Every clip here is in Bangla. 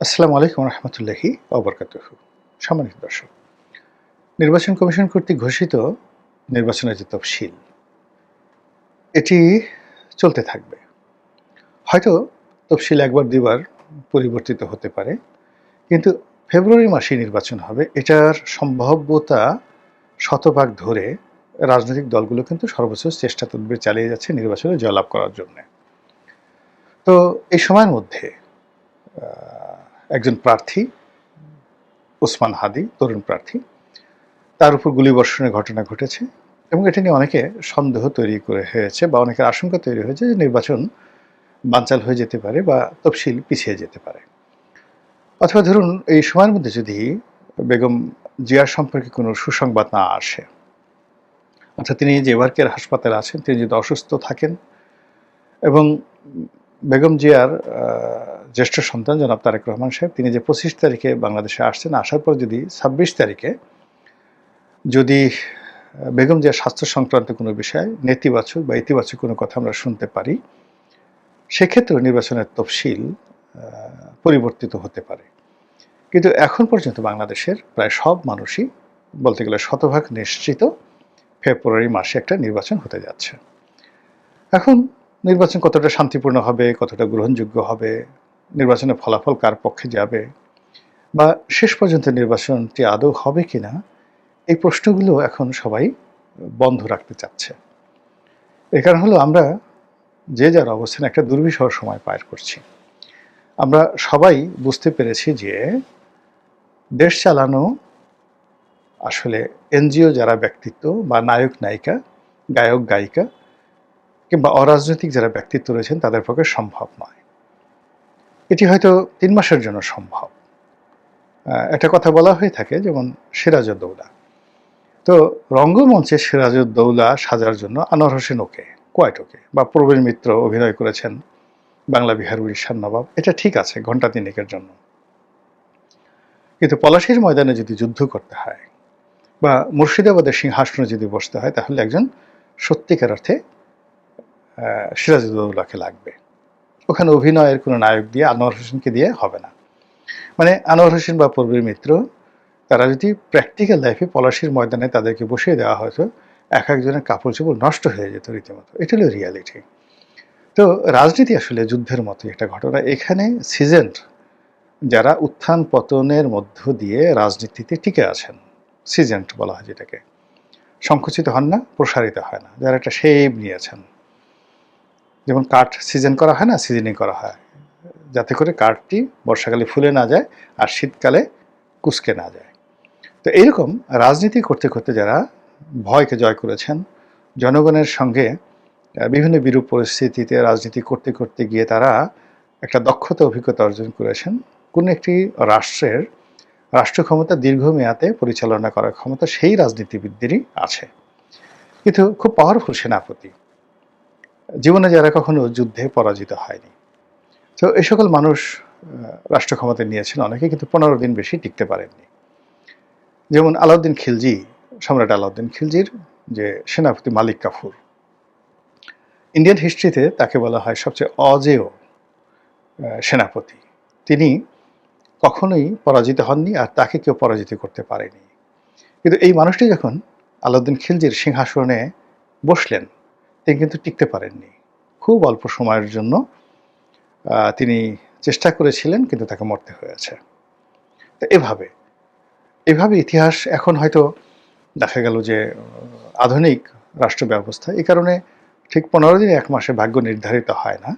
আসসালামু আলাইকুম রহমতুল্লাহি ওবরকাতুহু। সম্মানিত দর্শক, নির্বাচন কমিশন কর্তৃক ঘোষিত নির্বাচনের যে তফসিল, এটি চলতে থাকবে। হয়তো তফসিল একবার দুবার পরিবর্তিত হতে পারে, কিন্তু ফেব্রুয়ারি মাসে নির্বাচন হবে এটার সম্ভাব্যতা শতভাগ ধরে রাজনৈতিক দলগুলো কিন্তু সর্বোচ্চ চেষ্টা তদবির চালিয়ে যাচ্ছে নির্বাচনে জয়লাভ করার জন্য। তো এই সময়ের মধ্যে একজন প্রার্থী ওসমান হাদি, তরুণ প্রার্থী, তার উপর গুলিবর্ষণের ঘটনা ঘটেছে এবং এটা নিয়ে অনেকে সন্দেহ তৈরি করে হয়েছে বা অনেকের আশঙ্কা তৈরি হয়েছে যে নির্বাচন বানচাল হয়ে যেতে পারে বা তফসিল পিছিয়ে যেতে পারে। অথবা ধরুন এই সময়ের মধ্যে যদি বেগম জিয়ার সম্পর্কে কোনো সুসংবাদ না আসে, অর্থাৎ তিনি যে এবারকের হাসপাতালে আছেন, তিনি যদি অসুস্থ থাকেন এবং বেগম জিয়ার জ্যেষ্ঠ সন্তান জনাব তারেক রহমান সাহেব, তিনি যে 25 তারিখে বাংলাদেশে আসছেন, আসার পর যদি 26 তারিখে যদি বেগম জিয়ার স্বাস্থ্য সংক্রান্ত কোনো বিষয় নেতিবাচক বা ইতিবাচক কোনো কথা আমরা শুনতে পারি, সেক্ষেত্রে নির্বাচনের তফসিল পরিবর্তিত হতে পারে। কিন্তু এখন পর্যন্ত বাংলাদেশের প্রায় সব মানুষই বলতে গেলে শতভাগ নিশ্চিত ফেব্রুয়ারি মাসে একটা নির্বাচন হতে যাচ্ছে। এখন নির্বাচন কতটা শান্তিপূর্ণ হবে, কতটা গ্রহণযোগ্য হবে, নির্বাচনের ফলাফল কার পক্ষে যাবে, বা শেষ পর্যন্ত নির্বাচনটি আদৌ হবে কিনা, এই প্রশ্নগুলো এখন সবাই বন্ধ রাখতে চাচ্ছে। এর কারণ হলো আমরা যে যার অবস্থানে একটা দুর্বিষহ সময় পার করছি। আমরা সবাই বুঝতে পেরেছি যে দেশ চালানো আসলে এনজিও যারা ব্যক্তিত্ব বা নায়ক নায়িকা, গায়ক গায়িকা কিংবা অরাজনৈতিক যারা ব্যক্তিত্ব রয়েছেন তাদের পক্ষে সম্ভব নয়। এটি হয়তো 3 মাসের জন্য সম্ভব। একটা কথা বলা হয়ে থাকে, যেমন সিরাজউদ্দৌলা। তো রঙ্গমঞ্চে সিরাজউদ্দৌলা সাজার জন্য আনোয়ার হোসেন ওকে, কোয়াইট ওকে, বা প্রবীণ মিত্র অভিনয় করেছেন বাংলা বিহার উড়িষ্যার নবাব, এটা ঠিক আছে ঘণ্টা তিনেকের জন্য। কিন্তু পলাশীর ময়দানে যদি যুদ্ধ করতে হয় বা মুর্শিদাবাদের সিংহাসনে যদি বসতে হয়, তাহলে একজন সত্যিকার অর্থে সিরাজউদ্দৌলাকে লাগবে। ওখানে অভিনয়ের কোনো নায়ক দিয়ে আনোয়ার হোসেনকে দিয়ে হবে না। মানে আনোয়ার হোসেন বা প্রবীর মিত্র, তারা যদি প্র্যাকটিক্যাল লাইফে পলাশীর ময়দানে তাদেরকে বসিয়ে দেওয়া হতো, এক একজনের কাপড় চোপড় নষ্ট হয়ে যেত রীতিমতো। এটা হলো রিয়ালিটি। তো রাজনীতি আসলে যুদ্ধের মতো একটা ঘটনা। এখানে সিজেন্ট যারা উত্থান পতনের মধ্য দিয়ে রাজনীতিতে টিকে আছেন, সিজেন্ট বলা হয় যেটাকে, সংকুচিত হন না, প্রসারিত হয় না, যারা একটা শেপ নিয়েছেন। যেমন কাঠ সিজন করা হয় না, সিজনিং করা হয় যাতে করে কাঠটি বর্ষাকালে ফুলে না যায় আর শীতকালে কুঁচকে না যায়। তো এইরকম রাজনীতি করতে করতে যারা ভয়কে জয় করেছেন, জনগণের সঙ্গে বিভিন্ন বিরূপ পরিস্থিতিতে রাজনীতি করতে করতে গিয়ে তারা একটা দক্ষতা অভিজ্ঞতা অর্জন করেছেন, কোনো একটি রাষ্ট্রের রাষ্ট্র ক্ষমতা দীর্ঘমেয়াদে পরিচালনা করার ক্ষমতা সেই রাজনীতিবিদদেরই আছে। কিন্তু খুব পাওয়ারফুল সেনাপতি, জীবনে যারা কখনো যুদ্ধে পরাজিত হয়নি। তো এই সকল মানুষ রাষ্ট্র ক্ষমতায় নিয়েছেন অনেকে, কিন্তু 15 দিন বেশি টিকতে পারেননি। যেমন আলাউদ্দিন খিলজি, সম্রাট আলাউদ্দিন খিলজির যে সেনাপতি মালিক কাফুর, ইন্ডিয়ান হিস্ট্রিতে তাকে বলা হয় সবচেয়ে অজেয় সেনাপতি। তিনি কখনোই পরাজিত হননি আর তাকে কেউ পরাজিত করতে পারেনি। কিন্তু এই মানুষটি যখন আলাউদ্দিন খিলজির সিংহাসনে বসলেন, তিনি কিন্তু টিকতে পারেননি। খুব অল্প সময়ের জন্য তিনি চেষ্টা করেছিলেন, কিন্তু তাকে মরতে হয়েছে। তো এভাবে ইতিহাস এখন হয়তো দেখা গেল যে আধুনিক রাষ্ট্র ব্যবস্থা এই কারণে ঠিক 15 দিন 1 মাসে ভাগ্য নির্ধারিত হয় না,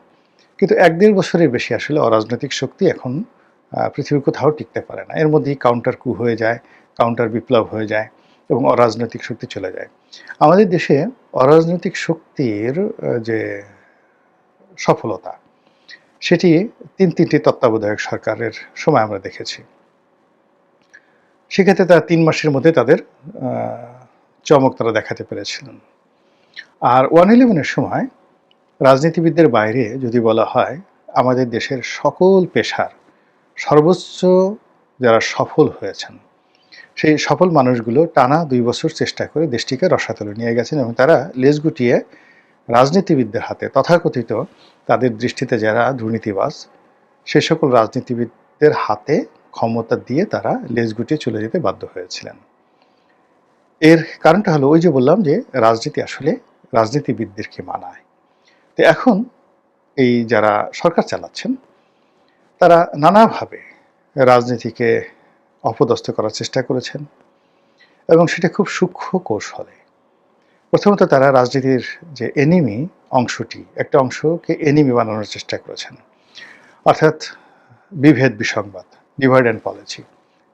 কিন্তু 1-1.5 বছরের বেশি আসলে অরাজনৈতিক শক্তি এখন পৃথিবীর কোথাও টিকতে পারে না। এর মধ্যেই কাউন্টার কু হয়ে যায়, কাউন্টার বিপ্লব হয়ে যায় এবং অরাজনৈতিক শক্তি চলে যায়। আমাদের দেশে অরাজনৈতিক শক্তির যে সফলতা, সেটি 3টি তত্ত্বাবধায়ক সরকারের সময় আমরা দেখেছি। সেক্ষেত্রে তারা 3 মাসের মধ্যে তাদের চমক তারা দেখাতে পেরেছিলেন। আর 111-এর সময় রাজনীতিবিদদের বাইরে যদি বলা হয়, আমাদের দেশের সকল পেশার সর্বোচ্চ যারা সফল হয়েছেন, সেই সফল মানুষগুলো টানা 2 বছর চেষ্টা করে দেশটিকে রসাতলে নিয়ে গেছেন এবং তারা লেজ গুটিয়ে রাজনীতিবিদদের হাতে, তথাকথিত তাদের দৃষ্টিতে যারা দুর্নীতিবাজ, সে সকল রাজনীতিবিদ লোকদের হাতে ক্ষমতা দিয়ে তারা লেজ গুটিয়ে চলে যেতে বাধ্য হয়েছিলেন। এর কারণটা হলো ওই যে বললাম যে রাজনীতি আসলে রাজনীতিবিদদেরকে মানায়। তো এখন এই যারা সরকার চালাচ্ছেন তারা নানাভাবে রাজনীতিকে অপদস্থ করার চেষ্টা করেছেন এবং সেটা খুব সূক্ষ্ম কৌশলে। প্রথমত তারা রাজনীতির যে এনিমি অংশটি, একটা অংশকে এনিমি বানানোর চেষ্টা করেছেন, অর্থাৎ বিভেদ বিসংবাদ, divide and policy,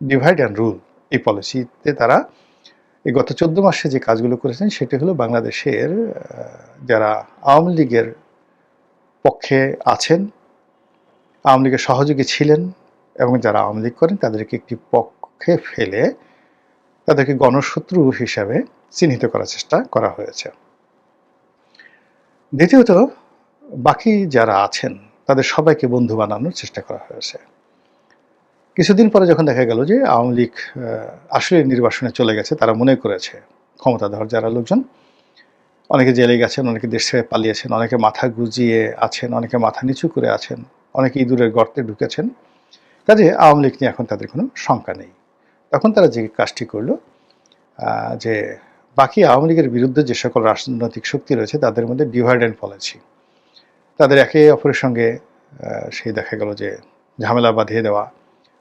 divide and rule, এই পলিসিতে তারা এই গত 14 মাসে যে কাজগুলো করেছেন সেটি হলো বাংলাদেশের যারা আওয়ামী লীগের পক্ষে আছেন, আওয়ামী লীগের সহযোগী ছিলেন এবং যারা আওয়ামী লীগ করেন তাদেরকে একটি পক্ষে ফেলে তাদেরকে গণশত্রু হিসাবে চিহ্নিত করার চেষ্টা করা হয়েছে। দ্বিতীয়ত বাকি যারা আছেন তাদের সবাইকে বন্ধু বানানোর চেষ্টা করা হয়েছে। কিছুদিন পরে যখন দেখা গেল যে আওয়ামী লীগ আসলে নির্বাসনে চলে গেছে, তারা মনে করেছে ক্ষমতাধর যারা লোকজন, অনেকে জেলে গেছেন, অনেকে দেশ ছেড়ে পালিয়েছেন, অনেকে মাথা গুজিয়ে আছেন, অনেকে মাথা নিচু করে আছেন, অনেকে ইঁদুরের গর্তে ঢুকেছেন, কাজে আওয়ামী লীগ নিয়ে এখন তাদের কোনো শঙ্কা নেই। তখন তারা যে কাজটি করল যে বাকি আওয়ামী লীগের বিরুদ্ধে যে সকল রাজনৈতিক শক্তি রয়েছে তাদের মধ্যে ডিভাইড অ্যান্ড পলিসি, তাদের একে অপরের সঙ্গে সেই দেখা গেল যে ঝামেলা বাঁধিয়ে দেওয়া,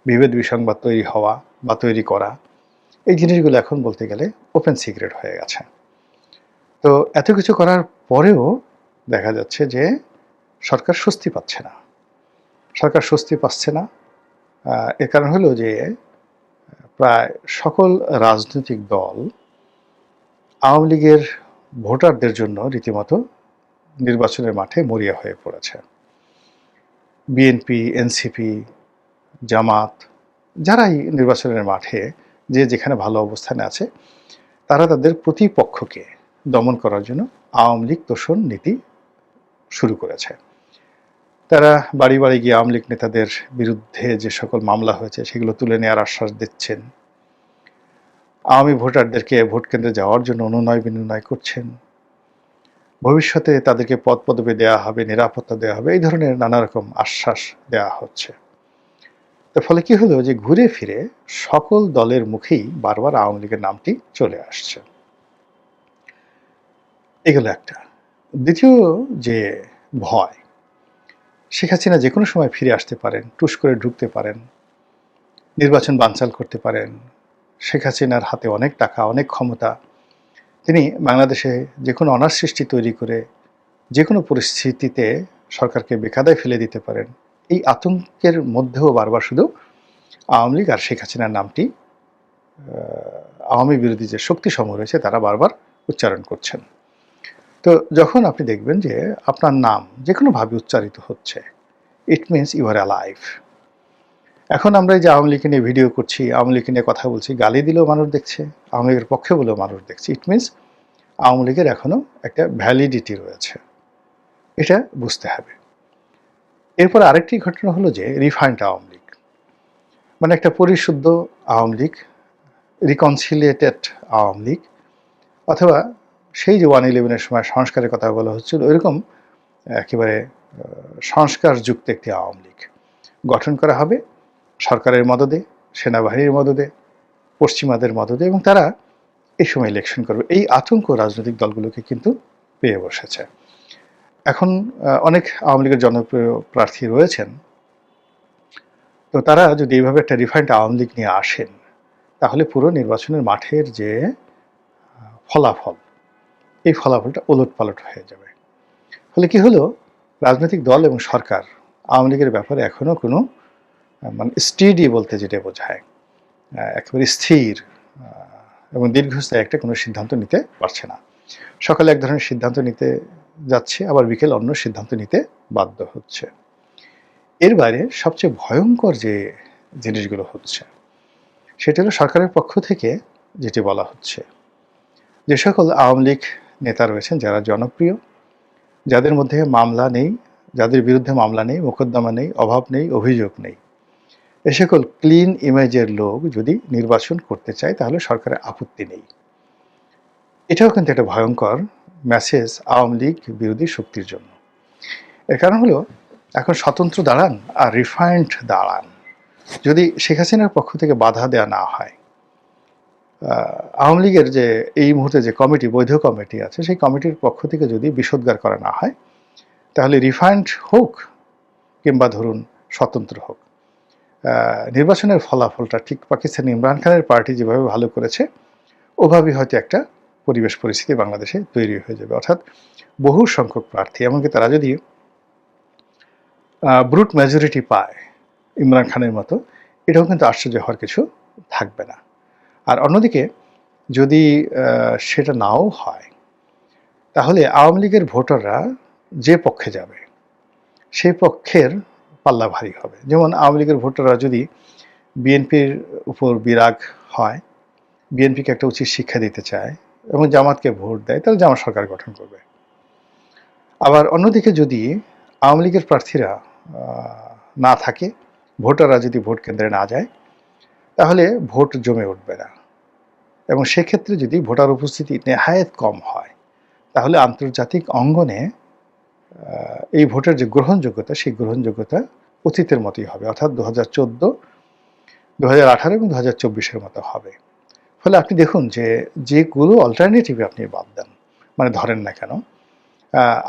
বিভেদ বিসংবাদ তৈরি হওয়া বা তৈরি করা, এই জিনিসগুলো এখন বলতে গেলে ওপেন সিক্রেট হয়ে গেছে। তো এত কিছু করার পরেও দেখা যাচ্ছে যে সরকার স্বস্তি পাচ্ছে না। সরকার স্বস্তি পাচ্ছে না, এর কারণ হলো যে প্রায় সকল রাজনৈতিক দল আওয়ামী লীগের ভোটারদের জন্য রীতিমতো নির্বাচনের মাঠে মরিয়া হয়ে পড়েছে। বিএনপি, এনসিপি, জামাত, যারাই নির্বাচনের মাঠে যে যেখানে ভালো অবস্থানে আছে তারা তাদের প্রতিপক্ষকে দমন করার জন্য আওয়ামী লীগ তোষণ নীতি শুরু করেছে। তারা বাড়ি বাড়ি গিয়ে আওয়ামী লীগ নেতাদের বিরুদ্ধে যে সকল মামলা হয়েছে সেগুলো তুলে নেওয়ার আশ্বাস দিচ্ছেন, আওয়ামী ভোটারদেরকে ভোট কেন্দ্রে যাওয়ার জন্য অনুনয় বিনয় করছেন, ভবিষ্যতে তাদেরকে পদ পদবি দেওয়া হবে, নিরাপত্তা দেওয়া হবে, এই ধরনের নানা রকম আশ্বাস দেওয়া হচ্ছে। তার ফলে কি হলো যে ঘুরে ফিরে সকল দলের মুখেই বারবার আওয়ামী লীগের নামটি চলে আসছে। এগুলো একটা। দ্বিতীয় যে ভয়, শেখ হাসিনা যে কোনো সময় ফিরে আসতে পারেন, টুস করে ঢুকতে পারেন, নির্বাচন বানচাল করতে পারেন। শেখ হাসিনার হাতে অনেক টাকা, অনেক ক্ষমতা, তিনি বাংলাদেশে যে কোনো অনার সৃষ্টি তৈরি করে যে কোনো পরিস্থিতিতে সরকারকে বেকায়দায় ফেলে দিতে পারেন। এই আতঙ্কের মধ্যেও বারবার শুধু আওয়ামী লীগ আর শেখ হাসিনার নামটি আওয়ামী বিরোধী যে শক্তিসমূহ রয়েছে তারা বারবার উচ্চারণ করছেন। তো যখন আপনি দেখবেন যে আপনার নাম যে কোনোভাবে উচ্চারিত হচ্ছে, it means you are alive. এখন আমরা এই যে আওয়ামী লীগকে নিয়ে ভিডিও করছি, আওয়ামী লীগকে নিয়ে কথা বলছি, গালি দিলেও মানুষ দেখছে, আওয়ামী লীগের পক্ষে বলেও মানুষ দেখছে, ইট মিনস আওয়ামী লীগের এখনও একটা ভ্যালিডিটি রয়েছে, এটা বুঝতে হবে। এরপর আরেকটি ঘটনা হলো যে রিফাইন্ড আওয়ামী লীগ, মানে একটা পরিশুদ্ধ আওয়ামী লীগ, রিকনসিলিয়েটেড আওয়ামী লীগ, অথবা সেই যে 1/11-এর সময় সংস্কারের কথা বলা হচ্ছিল ওইরকম একেবারে সংস্কারযুক্ত একটি আওয়ামী লীগ গঠন করা হবে সরকারের মদদে, সেনাবাহিনীর মদদে, পশ্চিমাদের মদদে, এবং তারা এই সময় ইলেকশন করবে। এই আতঙ্ক রাজনৈতিক দলগুলোকে কিন্তু পেয়ে বসেছে। এখন অনেক আওয়ামী লীগের জনপ্রিয় প্রার্থী রয়েছেন, তো তারা যদি এইভাবে একটা রিফাইন্ড আওয়ামী লীগ নিয়ে আসেন তাহলে পুরো নির্বাচনের মাঠের যে ফলাফল, এই ফলাফলটা ওলটপালট হয়ে যাবে। ফলে কি হলো, রাজনৈতিক দল এবং সরকার আওয়ামী লীগের ব্যাপারে এখনও কোনো মানে স্টেডি বলতে যেটা বোঝায় একেবারে স্থির এবং দীর্ঘস্থায়ী একটা কোনো সিদ্ধান্ত নিতে পারছে না। সকালে এক ধরনের সিদ্ধান্ত নিতে যাচ্ছে, আবার বিকেল অন্য সিদ্ধান্ত নিতে বাধ্য হচ্ছে। এর বাইরে সবচেয়ে ভয়ঙ্কর যে জিনিসগুলো হচ্ছে সেটা হলো সরকারের পক্ষ থেকে যেটি বলা হচ্ছে, যে সকল আওয়ামী লীগ নেতা রয়েছেন যারা জনপ্রিয়, যাদের মধ্যে মামলা নেই, যাদের বিরুদ্ধে মামলা নেই, মোকদ্দমা নেই, অভাব নেই, অভিযোগ নেই, এ সকল ক্লিন ইমেজের লোক যদি নির্বাচন করতে চায় তাহলে সরকারের আপত্তি নেই। এটাও কিন্তু একটা ভয়ঙ্কর মেসেজ আওয়ামী লীগ বিরোধী শক্তির জন্য। এর কারণ হলো এখন স্বতন্ত্র দাঁড়ান আর রিফাইন্ড দাঁড়ান, যদি শেখ হাসিনার পক্ষ থেকে বাধা দেওয়া না হয়, আওয়ামী লীগের যে এই মুহূর্তে যে কমিটি, বৈধ কমিটি আছে, সেই কমিটির পক্ষ থেকে যদি বিষোদ্গার করা না হয়, তাহলে রিফাইন্ড হোক কিংবা ধরুন স্বতন্ত্র হোক, নির্বাচনের ফলাফলটা ঠিক পাকিস্তান ইমরান খানের পার্টি যেভাবে ভালো করেছে ওভাবেই হয়তো একটা পরিবেশ পরিস্থিতি বাংলাদেশে তৈরি হয়ে যাবে। অর্থাৎ বহু সংখ্যক প্রার্থী, এমনকি তারা যদি ব্রুট মেজরিটি পায় ইমরান খানের মতো, এটাও কিন্তু আশ্চর্য হওয়ার কিছু থাকবে না। আর অন্যদিকে যদি সেটা নাও হয়, তাহলে আওয়ামী লীগের ভোটাররা যে পক্ষে যাবে সেই পক্ষের পাল্লা ভারী হবে। যেমন আওয়ামী লীগের ভোটাররা যদি বিএনপির উপর বিরাগ হয়, বিএনপিকে একটা উচিত শিক্ষা দিতে চায় এবং জামাতকে ভোট দেয়, তাহলে জামাত সরকার গঠন করবে। আবার অন্যদিকে যদি আওয়ামী লীগের প্রার্থীরা না থাকে, ভোটাররা যদি ভোট কেন্দ্রে না যায়, তাহলে ভোট জমে উঠবে না। এবং সেক্ষেত্রে যদি ভোটার উপস্থিতি নেহায়েত কম হয়, তাহলে আন্তর্জাতিক অঙ্গনে এই ভোটের যে গ্রহণযোগ্যতা, সেই গ্রহণযোগ্যতা অতীতের মতোই হবে, অর্থাৎ 2014, 2018 এবং 2024-এর মতো হবে। ফলে আপনি দেখুন যে যেগুলো অল্টারনেটিভ আপনি বাদ দেন, মানে ধরেন না কেন,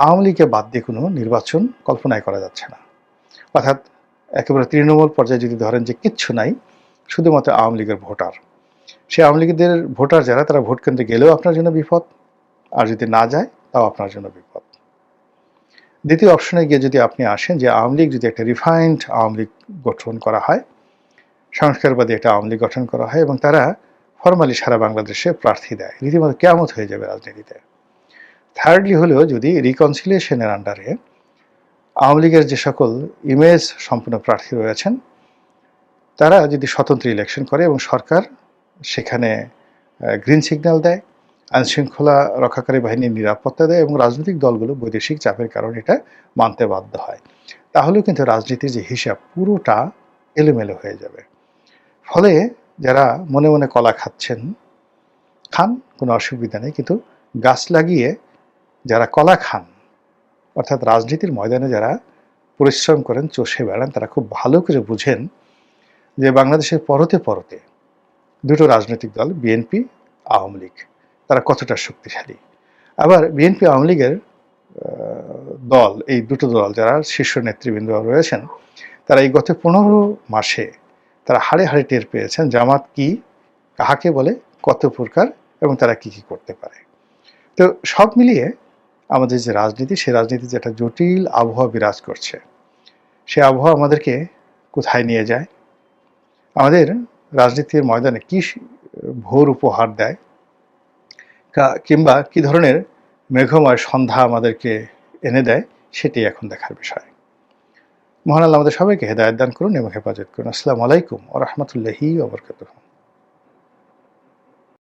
আওয়ামী লীগকে বাদ দিয়ে কোনো নির্বাচন কল্পনাই করা যাচ্ছে না। অর্থাৎ একেবারে তৃণমূল পর্যায়ে যদি ধরেন যে কিচ্ছু নাই, শুধুমাত্র আওয়ামী লীগের ভোটার, সেই আওয়ামী লীগের ভোটার যারা, তারা ভোট কেন্দ্রে গেলেও আপনার জন্য বিপদ, আর যদি না যায় তাও আপনার জন্য বিপদ। দ্বিতীয় অপশনে গিয়ে যদি আপনি আসেন যে আওয়ামী লীগ যদি একটা রিফাইন্ড আওয়ামী লীগ গঠন করা হয়, সংস্কারবাদী একটা আওয়ামী লীগ গঠন করা হয় এবং তারা ফরমালি সারা বাংলাদেশে প্রার্থী দেয়, রীতিমতো কেয়ামত হয়ে যাবে রাজনীতিতে। থার্ডলি হলেও যদি রিকনসিলিয়েশনের আন্ডারে আওয়ামী লীগের যে সকল ইমেজ সম্পন্ন প্রার্থী রয়েছেন, তারা যদি স্বতন্ত্র ইলেকশন করে এবং সরকার সেখানে গ্রিন সিগন্যাল দেয়, আইনশৃঙ্খলা রক্ষাকারী বাহিনীর নিরাপত্তা দেয় এবং রাজনৈতিক দলগুলো বৈদেশিক চাপের কারণে এটা মানতে বাধ্য হয়, তাহলেও কিন্তু রাজনীতির যে হিসাব পুরোটা এলোমেলো হয়ে যাবে। ফলে যারা মনে মনে কলা খাচ্ছেন, খান, কোনো অসুবিধা নেই, কিন্তু গাছ লাগিয়ে যারা কলা খান, অর্থাৎ রাজনীতির ময়দানে যারা পরিশ্রম করেন, চষে বেড়ান, তারা খুব ভালো করে বুঝেন যে বাংলাদেশের পরতে পরতে দুটো রাজনৈতিক দল, বিএনপি, আওয়ামী লীগ, তারা কতটা শক্তিশালী। আবার বিএনপি আওয়ামী লীগের দল, এই দুটো দল যারা শীর্ষ নেতৃবৃন্দ রয়েছেন, তারা এই গত 15 মাসে তারা হাড়ে হাড়ে টের পেয়েছেন জামাত কি, কাহাকে বলে, কত প্রকার এবং তারা কি কি করতে পারে। তো সব মিলিয়ে আমাদের যে রাজনীতি, সেই রাজনীতি যে একটা জটিল আবহাওয়া বিরাজ করছে, সে আবহাওয়া আমাদেরকে কোথায় নিয়ে যায়, আমাদের রাজনীতির ময়দানে কি ভোর উপহার দেয়, কিংবা কি ধরনের মেঘময় সন্ধ্যা আমাদেরকে এনে দেয়, সেটাই এখন দেখার বিষয়। মহান আল্লাহ আমাদের সবাইকে হেদায়েত দান করুন এবং হেফাজত করুন। আসসালামু আলাইকুম ওয়া রাহমাতুল্লাহি ওয়া বারাকাতুহু।